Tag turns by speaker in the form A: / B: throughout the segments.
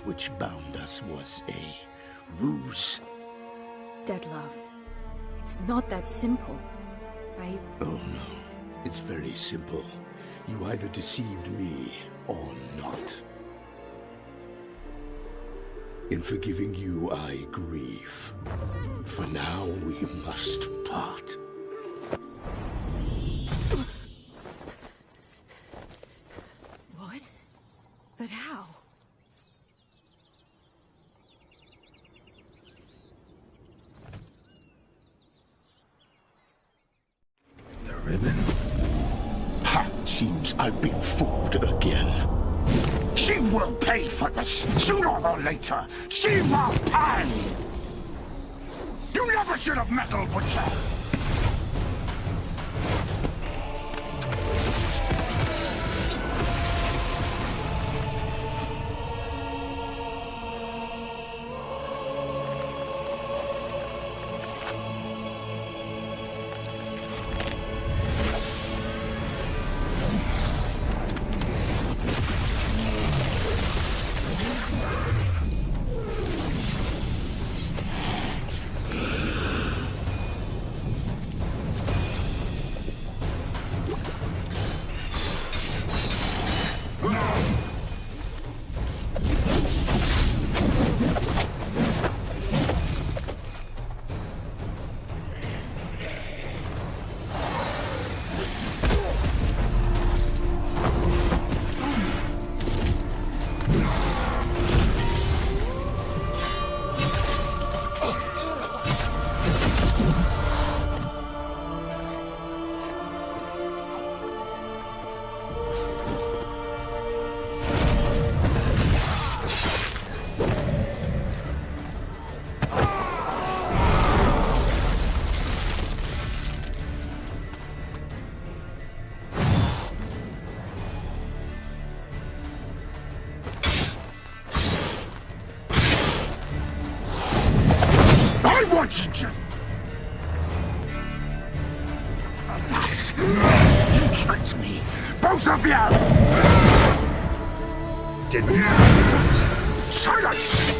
A: which bound us was a ruse.
B: Dead love. It's not that simple.
A: Oh no, it's very simple. You either deceived me or not. In forgiving you, I grieve. For now, we must part.
B: What? But how?
A: The ribbon? Ha! Seems I've been fooled again. She will pay for this, sooner or later. She will pay! You never should have meddled with her! Alas, you tricked me, both of you! Didn't you? Silence!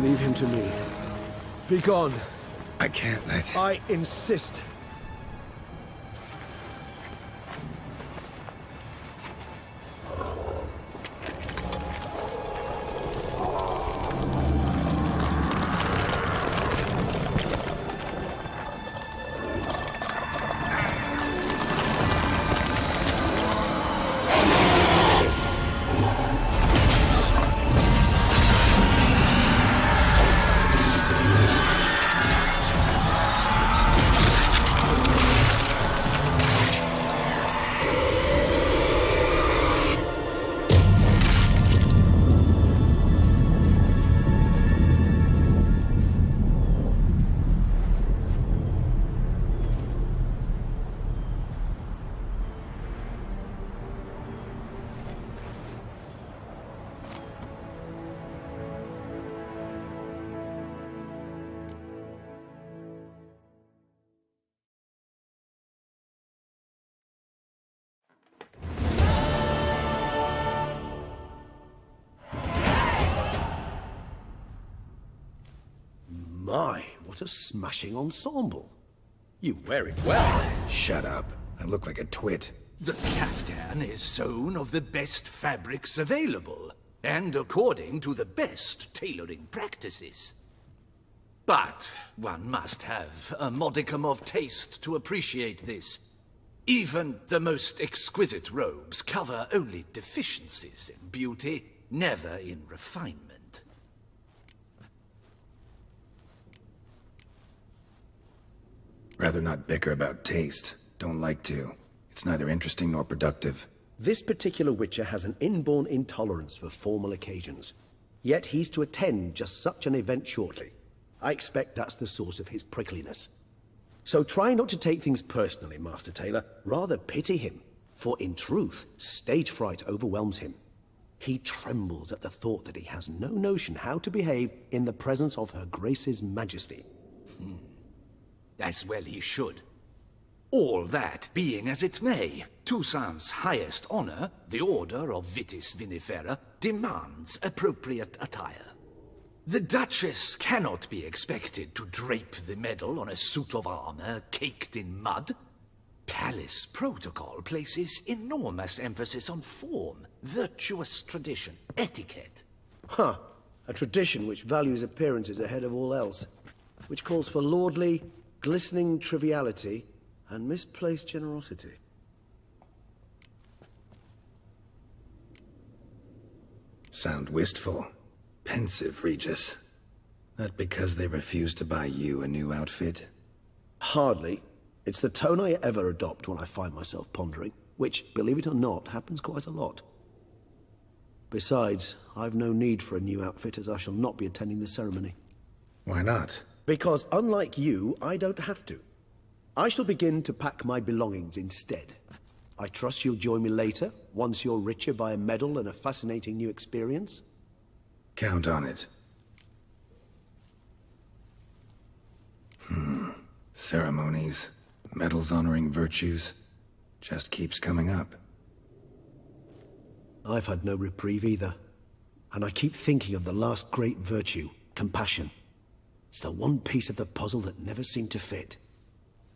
C: Leave him to me. Be gone.
D: I can't let...
C: I insist. My, what a smashing ensemble. You wear it well.
D: Shut up. I look like a twit.
E: The caftan is sewn of the best fabrics available, and according to the best tailoring practices. But one must have a modicum of taste to appreciate this. Even the most exquisite robes cover only deficiencies in beauty, never in refinement.
D: Rather not bicker about taste. Don't like to. It's neither interesting nor productive.
C: This particular Witcher has an inborn intolerance for formal occasions. Yet he's to attend just such an event shortly. I expect that's the source of his prickliness. So try not to take things personally, Master Taylor. Rather pity him. For in truth, stage fright overwhelms him. He trembles at the thought that he has no notion how to behave in the presence of Her Grace's Majesty.
E: As well he should. All that being as it may, Toussaint's highest honor, the Order of Vitis Vinifera, demands appropriate attire. The Duchess cannot be expected to drape the medal on a suit of armor caked in mud. Palace protocol places enormous emphasis on form, virtuous tradition, etiquette.
C: Huh. A tradition which values appearances ahead of all else. Which calls for lordly, glistening triviality and misplaced generosity.
D: Sound wistful. Pensive, Regis. That because they refuse to buy you a new outfit?
C: Hardly. It's the tone I ever adopt when I find myself pondering, which, believe it or not, happens quite a lot. Besides, I've no need for a new outfit as I shall not be attending the ceremony.
D: Why not?
C: Because unlike you, I don't have to. I shall begin to pack my belongings instead. I trust you'll join me later, once you're richer by a medal and a fascinating new experience?
D: Count on it. Ceremonies, medals honoring virtues, just keeps coming up.
C: I've had no reprieve either. And I keep thinking of the last great virtue, compassion. It's the one piece of the puzzle that never seemed to fit.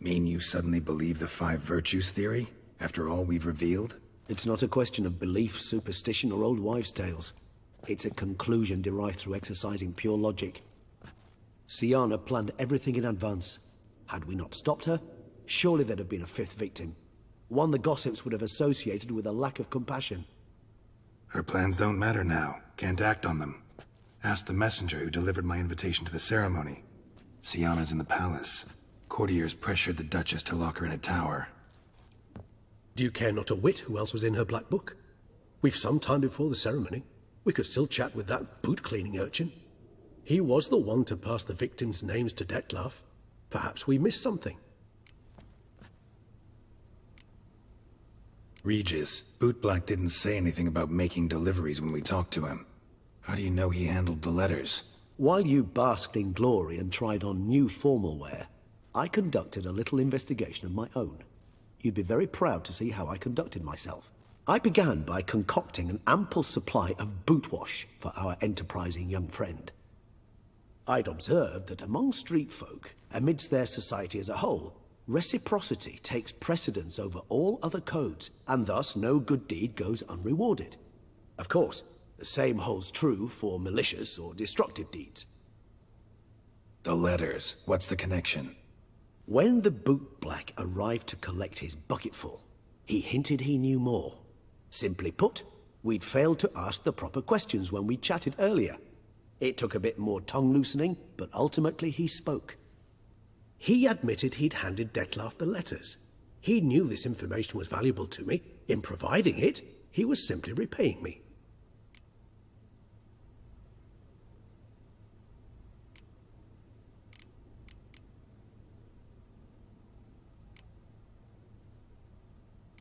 D: Mean you suddenly believe the 5 virtues theory, after all we've revealed?
C: It's not a question of belief, superstition, or old wives' tales. It's a conclusion derived through exercising pure logic. Syanna planned everything in advance. Had we not stopped her, surely there'd have been a 5th victim. One the gossips would have associated with a lack of compassion.
D: Her plans don't matter now. Can't act on them. Ask the messenger who delivered my invitation to the ceremony. Syanna's in the palace. Courtiers pressured the Duchess to lock her in a tower.
C: Do you care not a whit who else was in her black book? We've some time before the ceremony. We could still chat with that boot-cleaning urchin. He was the one to pass the victims' names to Dettlaff. Perhaps we missed something.
D: Regis, Bootblack didn't say anything about making deliveries when we talked to him. How do you know he handled the letters?
C: While you basked in glory and tried on new formal wear, I conducted a little investigation of my own. You'd be very proud to see how I conducted myself. I began by concocting an ample supply of boot wash for our enterprising young friend. I'd observed that among street folk, amidst their society as a whole, reciprocity takes precedence over all other codes, and thus no good deed goes unrewarded. Of course, the same holds true for malicious or destructive deeds.
D: The letters, what's the connection?
C: When the bootblack arrived to collect his bucketful, he hinted he knew more. Simply put, we'd failed to ask the proper questions when we chatted earlier. It took a bit more tongue-loosening, but ultimately he spoke. He admitted he'd handed Dettlaff the letters. He knew this information was valuable to me. In providing it, he was simply repaying me.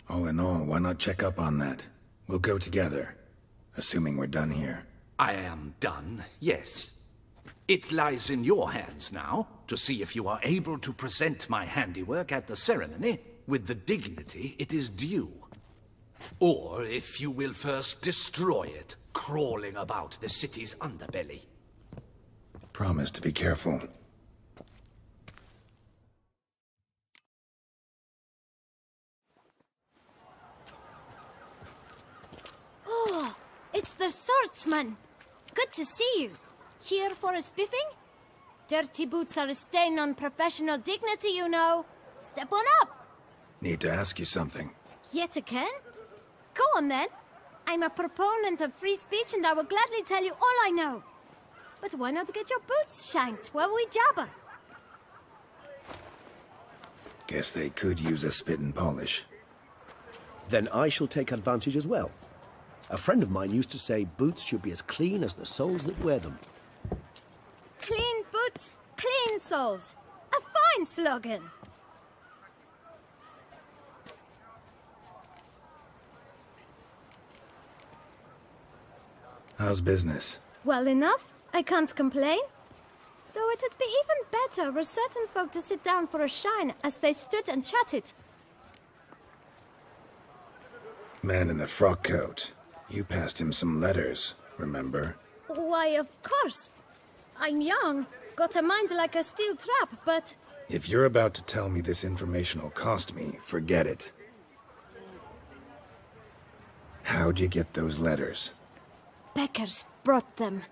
D: All in all, why not check up on that? We'll go together, assuming we're done here.
E: I am done, yes. It lies in your hands now to see if you are able to present my handiwork at the ceremony with the dignity it is due. Or if you will first destroy it, crawling about the city's underbelly.
D: Promise to be careful.
F: Oh, it's the swordsman. Good to see you. Here for a spiffing? Dirty boots are a stain on professional dignity, you know. Step on up.
D: Need to ask you something.
F: Yet again? Go on then. I'm a proponent of free speech and I will gladly tell you all I know. But why not get your boots shanked while we jabber?
D: Guess they could use a spit and polish.
C: Then I shall take advantage as well. A friend of mine used to say boots should be as clean as the soles that wear them.
F: Clean boots, clean soles. A fine slogan.
D: How's business?
F: Well enough. I can't complain. Though it'd be even better were certain folk to sit down for a shine as they stood and chatted.
D: Man in the frock coat. You passed him some letters, remember?
F: Why, of course. I'm young, got a mind like a steel trap, but...
D: If you're about to tell me this information will cost me, forget it. How'd you get those letters?
F: Beggars brought them.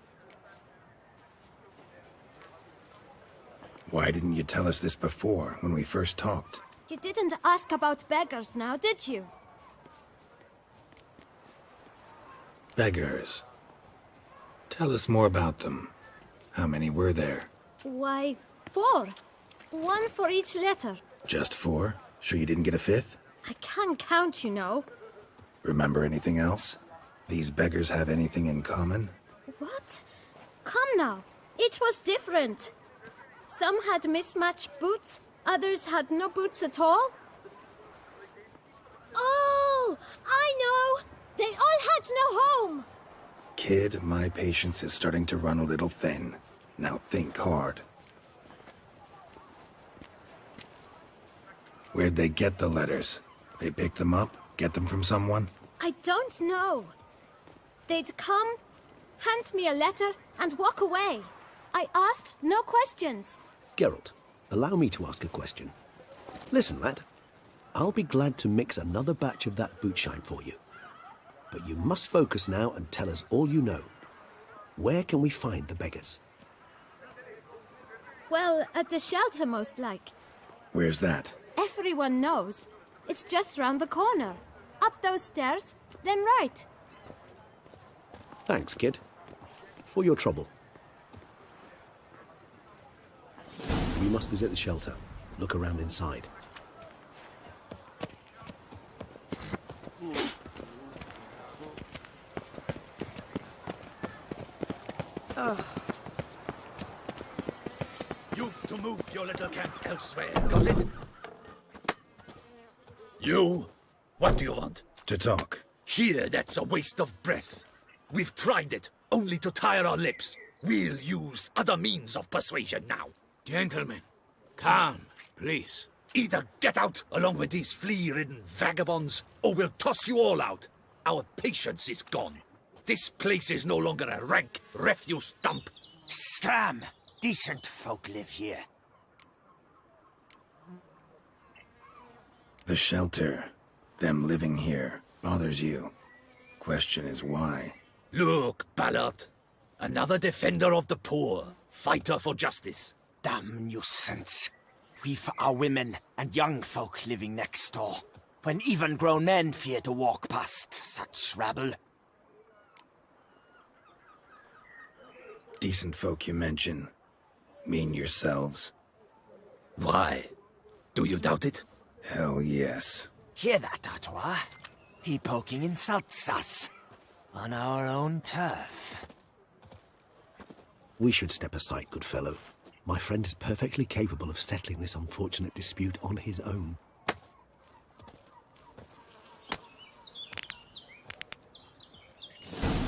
D: Why didn't you tell us this before, when we first talked?
F: You didn't ask about beggars now, did you?
D: Beggars. Tell us more about them. How many were there?
F: Why, 4. 1 for each letter.
D: Just 4? Sure you didn't get a 5th?
F: I can't count, you know.
D: Remember anything else? These beggars have anything in common?
F: What? Come now. Each was different. Some had mismatched boots, others had no boots at all. Oh, I know! They all had no home!
D: Kid, my patience is starting to run a little thin. Now think hard. Where'd they get the letters? They pick them up? Get them from someone?
F: I don't know. They'd come, hand me a letter, and walk away. I asked no questions.
C: Geralt, allow me to ask a question. Listen, lad. I'll be glad to mix another batch of that bootshine for you. But you must focus now and tell us all you know. Where can we find the beggars?
F: Well, at the shelter, most like.
D: Where's that?
F: Everyone knows. It's just round the corner. Up those stairs, then right.
C: Thanks, kid. For your trouble. We must visit the shelter. Look around inside.
E: You've to move your little camp elsewhere, got it? You? What do you want?
D: To talk.
E: Here, that's a waste of breath. We've tried it, only to tire our lips. We'll use other means of persuasion now.
G: Gentlemen, calm, please.
E: Either get out along with these flea-ridden vagabonds, or we'll toss you all out. Our patience is gone. This place is no longer a rank refuse dump.
H: Scram! Decent folk live here.
D: The shelter, them living here, bothers you. Question is why?
E: Look, Ballard. Another defender of the poor, fighter for justice.
H: Damn nuisance. We've our women and young folk living next door, when even grown men fear to walk past such rabble.
D: Decent folk you mention. Mean yourselves?
E: Why? Do you doubt it?
D: Hell yes.
H: Hear that, Artois? He poking insults us. On our own turf.
C: We should step aside, good fellow. My friend is perfectly capable of settling this unfortunate dispute on his own.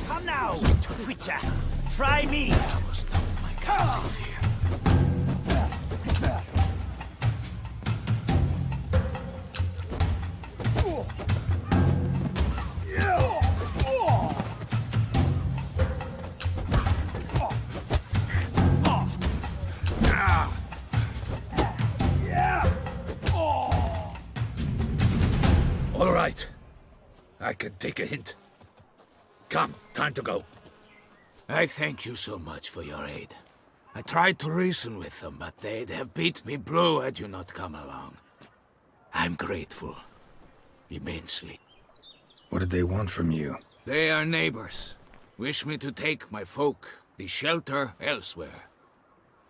H: Come now, Twitcher. Try me.
G: I was done with my castle here.
E: All right. I can take a hint. Come, time to go.
G: I thank you so much for your aid. I tried to reason with them, but they'd have beat me blue had you not come along. I'm grateful. Immensely.
D: What did they want from you?
G: They are neighbors. Wish me to take my folk, the shelter, elsewhere.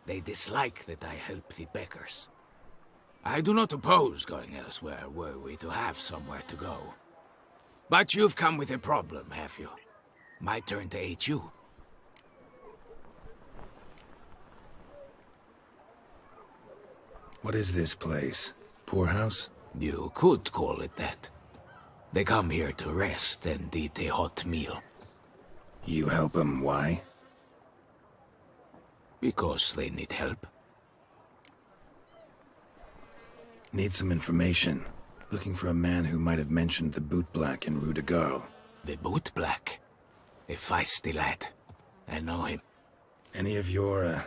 G: They dislike that I help the beggars. I do not oppose going elsewhere, were we to have somewhere to go. But you've come with a problem, have you? My turn to aid you.
D: What is this place? Poorhouse?
G: You could call it that. They come here to rest and eat a hot meal.
D: You help them, why?
G: Because they need help.
D: Need some information. Looking for a man who might have mentioned the bootblack in Rue de Garl.
G: The bootblack? A feisty lad. I know him.
D: Any of your,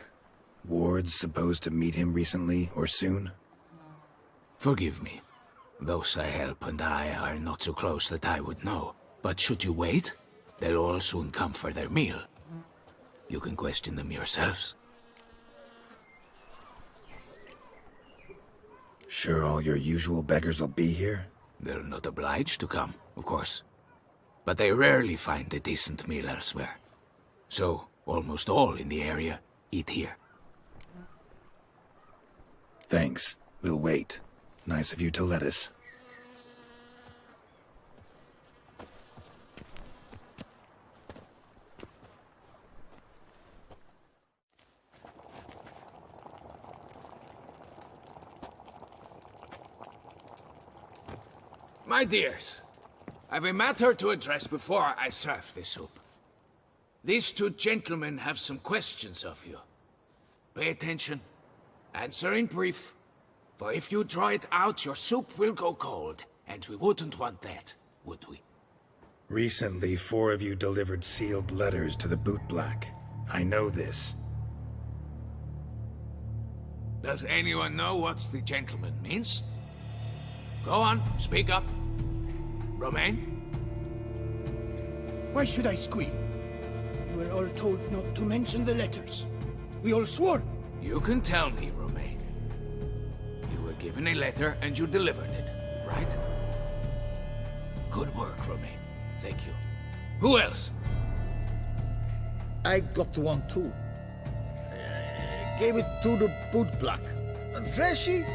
D: wards supposed to meet him recently or soon?
G: Forgive me. Those I help and I are not so close that I would know. But should you wait, they'll all soon come for their meal. You can question them yourselves.
D: Sure all your usual beggars will be here?
G: They're not obliged to come, of course. But they rarely find a decent meal elsewhere. So, almost all in the area eat here.
D: Thanks. We'll wait. Nice of you to let us.
G: My dears, I've a matter to address before I serve the soup. These two gentlemen have some questions of you. Pay attention. Answer in brief. For if you draw it out, your soup will go cold. And we wouldn't want that, would we?
D: Recently, 4 of you delivered sealed letters to the bootblack. I know this.
G: Does anyone know what the gentleman means? Go on, speak up. Romain?
I: Why should I squeal? We were all told not to mention the letters. We all swore.
G: You can tell me, Romain. You were given a letter and you delivered it, right? Good work, Romain. Thank you. Who else?
J: I got one too. Gave it to the bootblack. Freshy,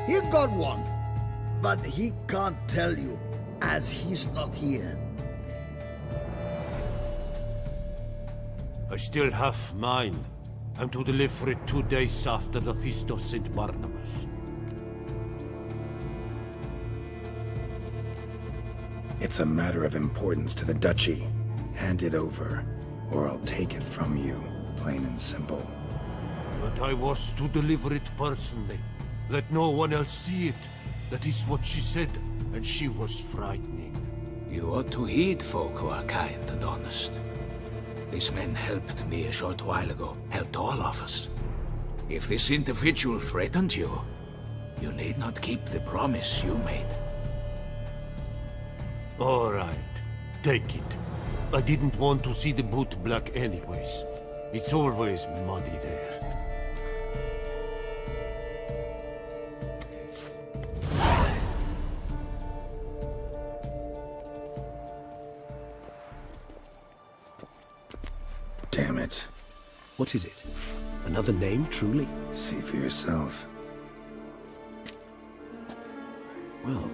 J: he got one. But he can't tell you, as he's not here.
K: I still have mine. I'm to deliver it 2 days after the Feast of St. Barnabas.
D: It's a matter of importance to the duchy. Hand it over, or I'll take it from you, plain and simple.
K: But I was to deliver it personally. Let no one else see it. That is what she said, and she was frightening.
G: You ought to heed folk who are kind and honest. This man helped me a short while ago, helped all of us. If this individual threatened you, you need not keep the promise you made.
K: All right, take it. I didn't want to see the boot black anyways. It's always muddy there.
D: Damn it.
C: What is it? Another name, truly?
D: See for yourself.
C: Well.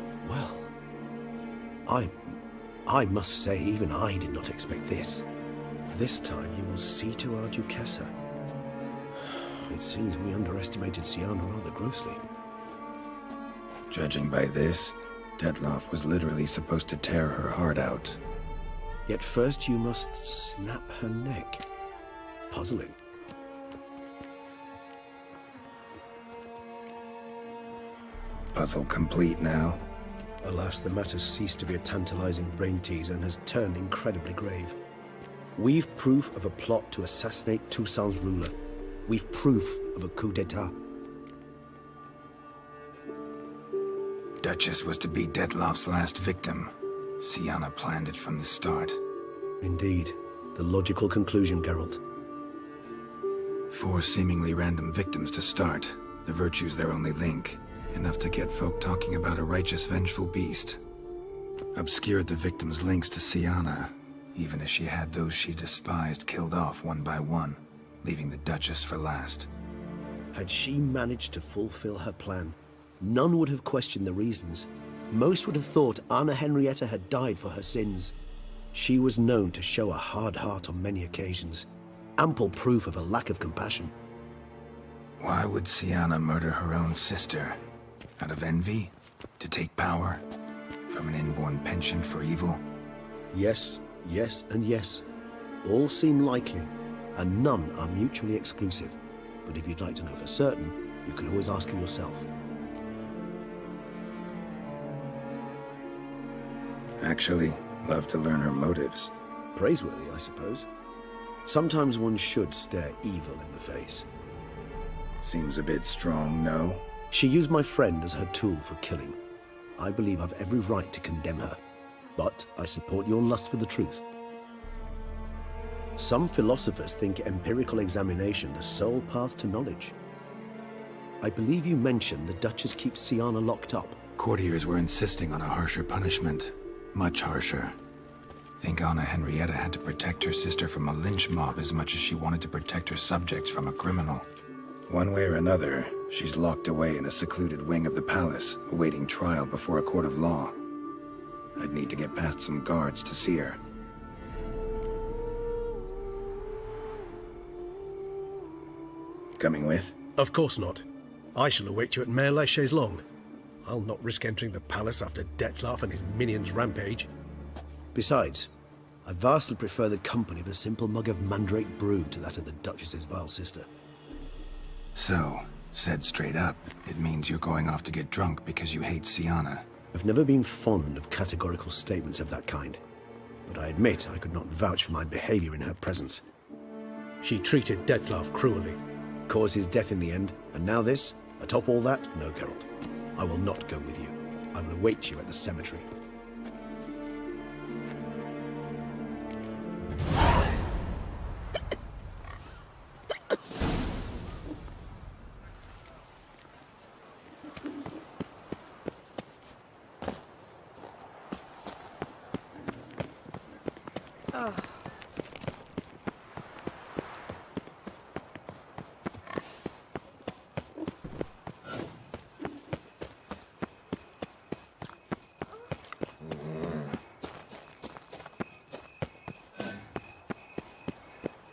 C: I must say, even I did not expect this. This time you will see to our Duchessa. It seems we underestimated Siana rather grossly.
D: Judging by this, Detloff was literally supposed to tear her heart out.
C: Yet first you must snap her neck. Puzzling.
D: Puzzle complete now.
C: Alas, the matter's ceased to be a tantalizing brain teaser and has turned incredibly grave. We've proof of a plot to assassinate Toussaint's ruler. We've proof of a coup d'etat.
D: Duchess was to be Detloff's last victim. Siana planned it from the start.
C: Indeed. The logical conclusion, Geralt.
D: 4 seemingly random victims to start. The virtue's their only link. Enough to get folk talking about a righteous, vengeful beast. Obscured the victims' links to Siana, even as she had those she despised killed off one by one, leaving the Duchess for last.
C: Had she managed to fulfill her plan, none would have questioned the reasons. Most would have thought Anna Henrietta had died for her sins. She was known to show a hard heart on many occasions. Ample proof of a lack of compassion.
D: Why would Siana murder her own sister? Out of envy? To take power? From an inborn penchant for evil?
C: Yes, and yes. All seem likely, and none are mutually exclusive. But if you'd like to know for certain, you could always ask her yourself.
D: Actually, love to learn her motives.
C: Praiseworthy, I suppose. Sometimes one should stare evil in the face.
D: Seems a bit strong, no?
C: She used my friend as her tool for killing. I believe I've every right to condemn her, but I support your lust for the truth. Some philosophers think empirical examination the sole path to knowledge. I believe you mentioned the Duchess keeps Siana locked up.
D: Courtiers were insisting on a harsher punishment. Much harsher. Think Anna Henrietta had to protect her sister from a lynch mob as much as she wanted to protect her subjects from a criminal. One way or another, she's locked away in a secluded wing of the palace, awaiting trial before a court of law. I'd need to get past some guards to see her. Coming with?
C: Of course not. I shall await you at Mare la Chaise-Longue. I'll not risk entering the palace after Detloff and his minions rampage. Besides, I vastly prefer the company of a simple mug of mandrake brew to that of the Duchess's vile sister.
D: So, said straight up, it means you're going off to get drunk because you hate Siana.
C: I've never been fond of categorical statements of that kind, but I admit I could not vouch for my behavior in her presence. She treated Detloff cruelly, caused his death in the end, and now this? Atop all that? No, Geralt. I will not go with you. I will await you at the cemetery.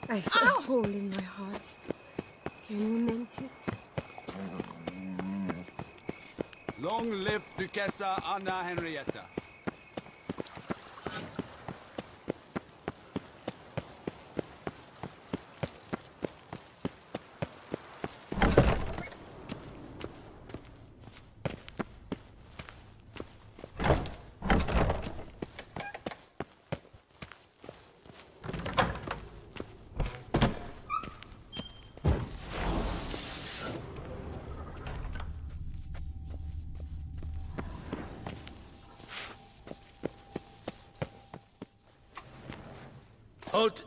B: I feel a hole in my heart. Can you mend it?
L: Long live Duchessa Anna Henrietta.
E: Halt!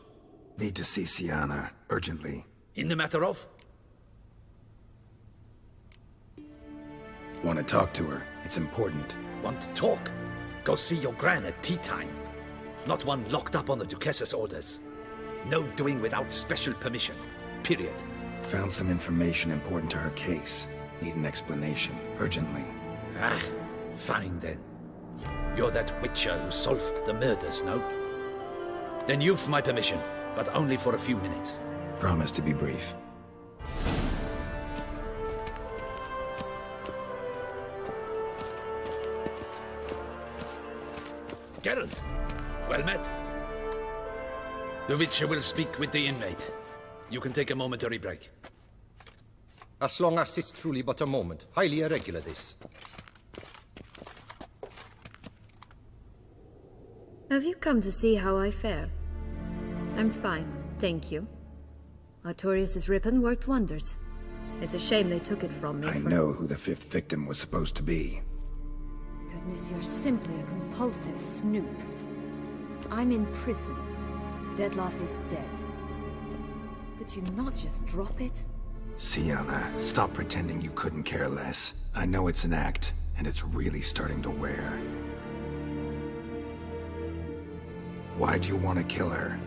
D: Need to see Siana, urgently.
E: In the matter of?
D: Want to talk to her. It's important.
E: Want to talk? Go see your gran at tea time. Not one locked up on the Duchess's orders. No doing without special permission. Period.
D: Found some information important to her case. Need an explanation, urgently.
E: Ah, fine then. You're that witcher who solved the murders, no? Then you've my permission, but only for a few minutes.
D: Promise to be brief.
E: Geralt, well met. The Witcher will speak with the inmate. You can take a momentary break.
L: As long as it's truly but a moment. Highly irregular, this.
B: Have you come to see how I fare? I'm fine, thank you. Artorius' ribbon worked wonders. It's a shame they took it from me.
D: I know who the fifth victim was supposed to be.
B: Goodness, you're simply a compulsive snoop. I'm in prison. Deadloff is dead. Could you not just drop it?
D: Siana, stop pretending you couldn't care less. I know it's an act, and it's really starting to wear. Why do you want to kill her?